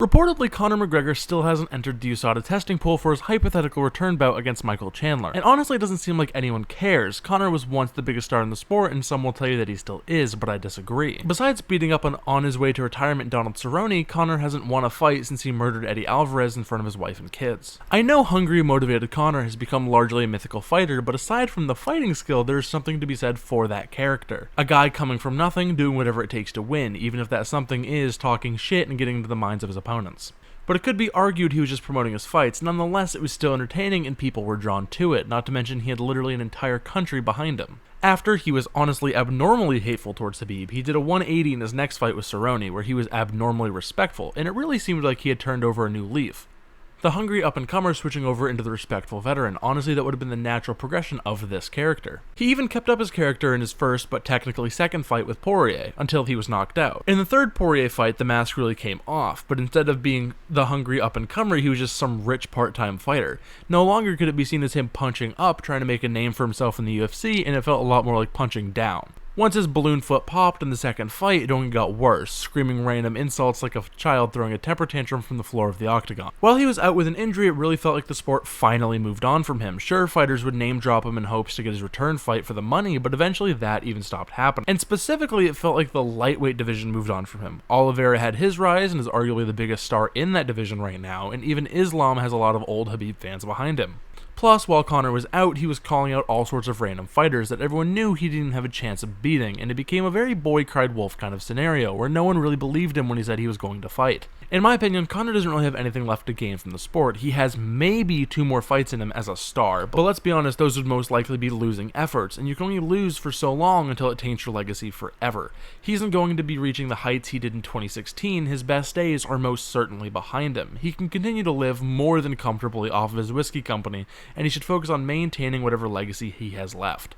Reportedly, Conor McGregor still hasn't entered the USADA testing pool for his hypothetical return bout against Michael Chandler. And honestly, it doesn't seem like anyone cares. Conor was once the biggest star in the sport, and some will tell you that he still is, but I disagree. Besides beating up on his way to retirement Donald Cerrone, Conor hasn't won a fight since he murdered Eddie Alvarez in front of his wife and kids. I know hungry, motivated Conor has become largely a mythical fighter, but aside from the fighting skill, there's something to be said for that character. A guy coming from nothing, doing whatever it takes to win, even if that something is talking shit and getting into the minds of his opponents. But it could be argued he was just promoting his fights. Nonetheless, it was still entertaining and people were drawn to it, not to mention he had literally an entire country behind him. After he was honestly abnormally hateful towards Khabib, he did a 180 in his next fight with Cerrone, where he was abnormally respectful, and it really seemed like he had turned over a new leaf. The hungry up-and-comer switching over into the respectful veteran. Honestly, that would have been the natural progression of this character. He even kept up his character in his first, but technically second fight with Poirier, until he was knocked out. In the third Poirier fight, the mask really came off, but instead of being the hungry up-and-comer, he was just some rich part-time fighter. No longer could it be seen as him punching up, trying to make a name for himself in the UFC, and it felt a lot more like punching down. Once his balloon foot popped in the second fight, it only got worse, screaming random insults like a child throwing a temper tantrum from the floor of the octagon. While he was out with an injury, it really felt like the sport finally moved on from him. Sure, fighters would name drop him in hopes to get his return fight for the money, but eventually that even stopped happening. And specifically, it felt like the lightweight division moved on from him. Oliveira had his rise and is arguably the biggest star in that division right now, and even Islam has a lot of old Khabib fans behind him. Plus, while Conor was out, he was calling out all sorts of random fighters that everyone knew he didn't have a chance of beating, and it became a very boy cried wolf kind of scenario, where no one really believed him when he said he was going to fight. In my opinion, Conor doesn't really have anything left to gain from the sport. He has maybe 2 more fights in him as a star, but let's be honest, those would most likely be losing efforts, and you can only lose for so long until it taints your legacy forever. He isn't going to be reaching the heights he did in 2016, his best days are most certainly behind him. He can continue to live more than comfortably off of his whiskey company, and he should focus on maintaining whatever legacy he has left.